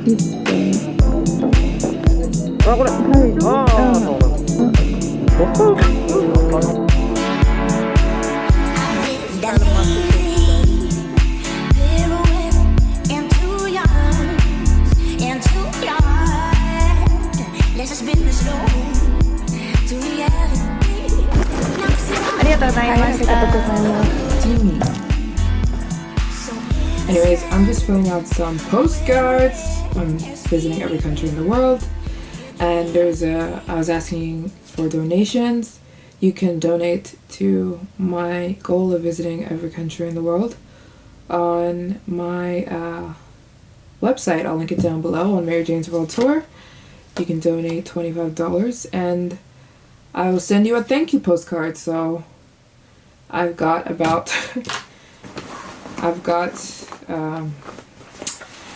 あ、これ。はい。ああ、そうなんだ。ありがとうございました。Anyways, I'm just filling out some postcards. I'm visiting every country in the world. And I was asking for donations. You can donate to my goal of visiting every country in the world on my website. I'll link it down below on Maryjane's World Tour. You can donate $25 and I will send you a thank you postcard. So I've got about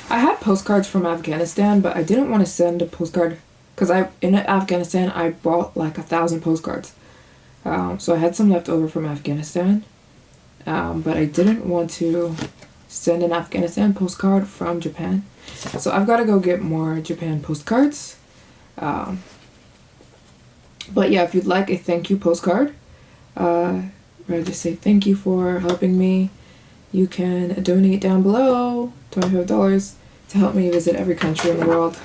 I had postcards from Afghanistan, but I didn't want to send a postcard because in Afghanistan I bought like 1,000 postcards. So I had some left over from Afghanistan, but I didn't want to send an Afghanistan postcard from Japan. So I've got to go get more Japan postcards. But yeah, if you'd like a thank you postcard, or just say thank you for helping me, you can donate down below $25 to help me visit every country in the world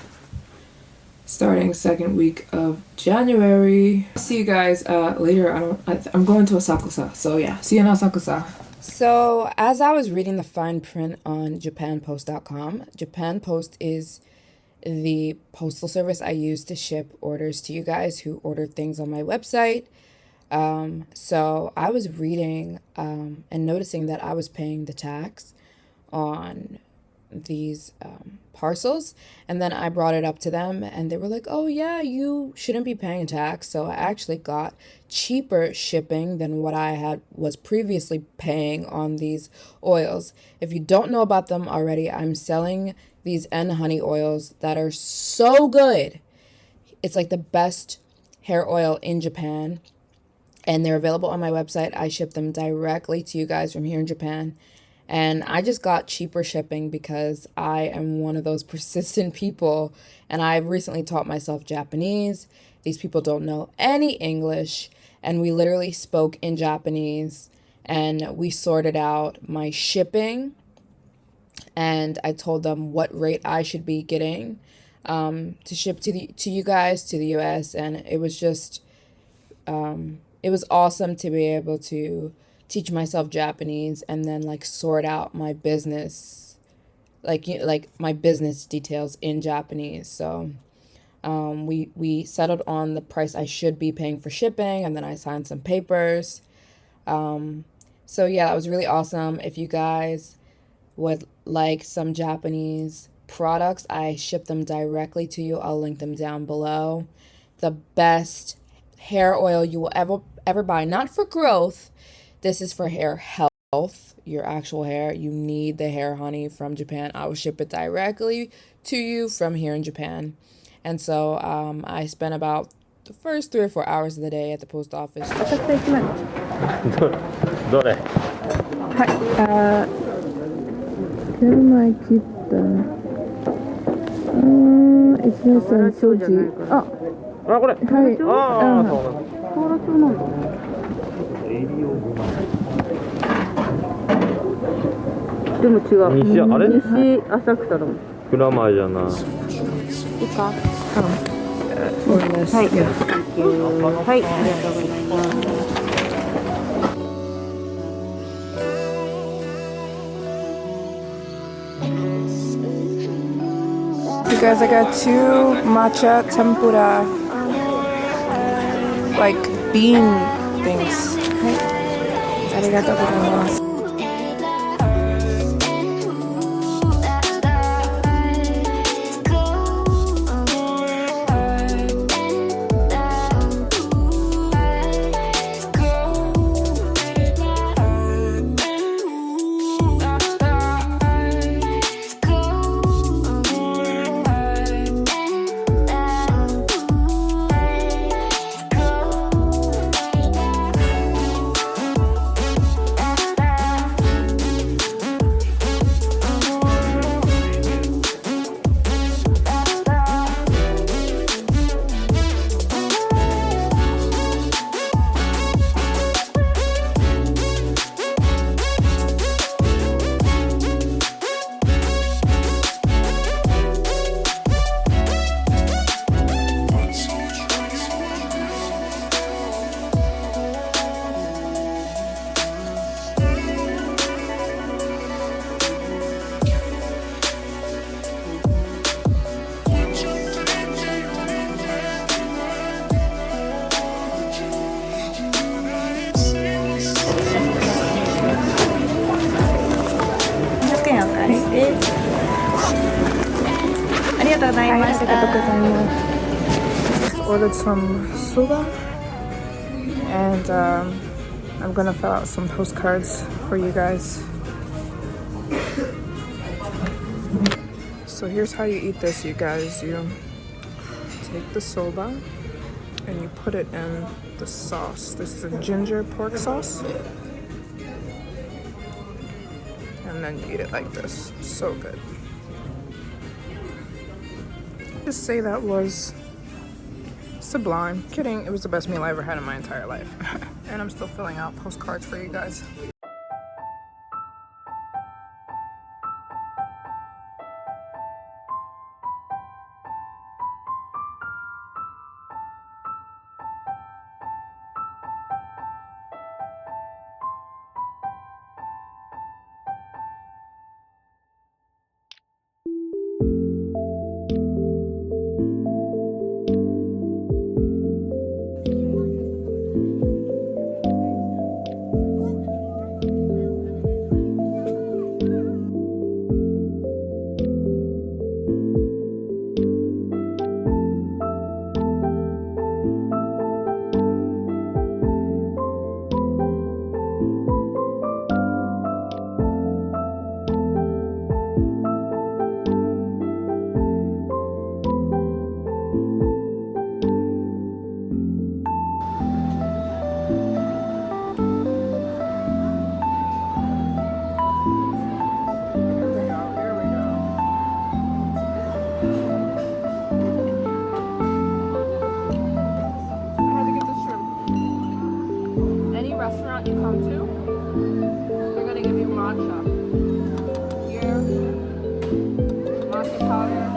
starting second week of January. See you guys later. I'm going to Asakusa, so yeah, see you in Asakusa. So as I was reading the fine print on japanpost.com, Japan Post is the postal service I use to ship orders to you guys who order things on my website. So I was reading and noticing that I was paying the tax on these parcels, and then I brought it up to them and they were like, oh yeah, you shouldn't be paying tax. So I actually got cheaper shipping than what I was previously paying on these oils. If you don't know about them already, I'm selling these Honey oils that are so good. It's like the best hair oil in Japan, and they're available on my website. I ship them directly to you guys from here in Japan. And I just got cheaper shipping because I am one of those persistent people, and I've recently taught myself Japanese. These people don't know any English, and we literally spoke in Japanese, and we sorted out my shipping, and I told them what rate I should be getting to ship to you guys, to the US, and it was just it was awesome to be able to teach myself Japanese and then like sort out my business, like my business details in Japanese. So we settled on the price I should be paying for shipping, and then I signed some papers. So yeah, that was really awesome. If you guys would like some Japanese products, I ship them directly to you. I'll link them down below. The best hair oil you will ever buy, not for growth. This is for hair health, your actual hair. You need the hair honey from Japan. I will ship it directly to you from here in Japan. And so I spent about the first 3 or 4 hours of the day at the post office. どれ？はい、10枚切った1年生所持。あ、これ。はい。ああ、そうなんだ。コーラ調なんだ。でも違う。西、あれ？西浅草だもん。蔵前じゃない。いいか？はい。はい、ありがとうございます。You guys, I got 2 matcha tempura, like bean things. ありがとうございます。Just ordered some soba, and I'm gonna fill out some postcards for you guys. So here's how you eat this, you guys. You take the soba and you put it in the sauce. This is a ginger pork sauce. And then you eat it like this. So good. Just say that was sublime. Kidding, it was the best meal I ever had in my entire life. And I'm still filling out postcards for you guys. Restaurant you come to, they're gonna give you matcha. Here, matcha powder.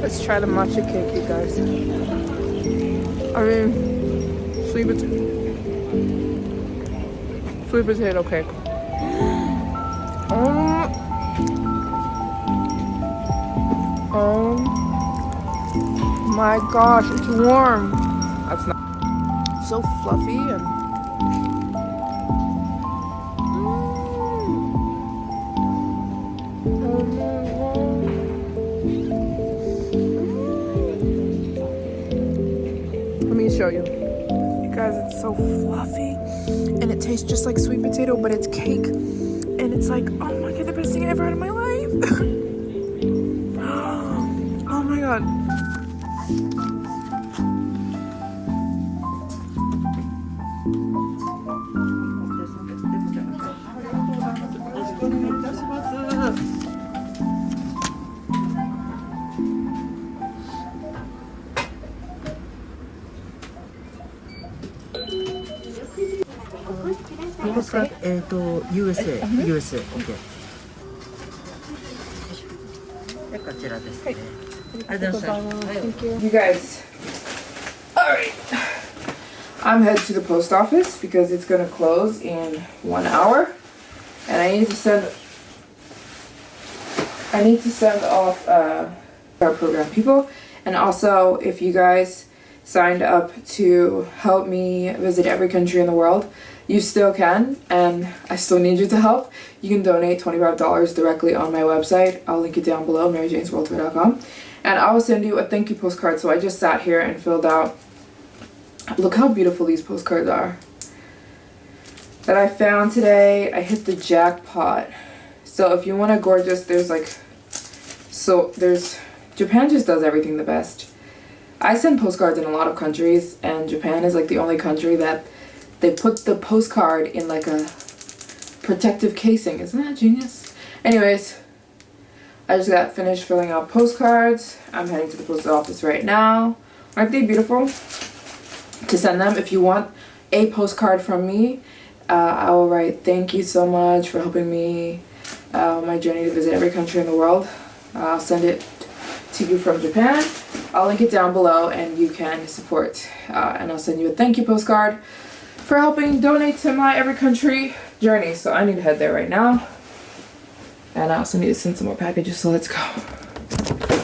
Let's try the matcha cake, you guys. I mean, sweet potato cake. Oh my gosh, it's warm. That's not so fluffy and show you. You guys, it's so fluffy and it tastes just like sweet potato, but it's cake. And it's like, oh my god, the best thing I ever had in my life. Oh my god. postcard USA OK でこちらですね。ありがとうございます。You guys, alright, I'm headed to the post office because it's gonna close in 1 hour, and I need to send off our program people. And also, if you guys signed up to help me visit every country in the world, you still can, and I still need you to help. You can donate $25 directly on my website. I'll link it down below, maryjanesworldtour.com. And I will send you a thank you postcard. So I just sat here and filled out. Look how beautiful these postcards are that I found today. I hit the jackpot. So if you want a gorgeous, Japan just does everything the best. I send postcards in a lot of countries, and Japan is like the only country that they put the postcard in like a protective casing. Isn't that genius? Anyways, I just got finished filling out postcards. I'm heading to the post office right now. Aren't they beautiful? To send them, if you want a postcard from me, I will write thank you so much for helping me on my journey to visit every country in the world. I'll send it to you from Japan. I'll link it down below and you can support. And I'll send you a thank you postcard for helping donate to my every country journey. So I need to head there right now. And I also need to send some more packages, so let's go.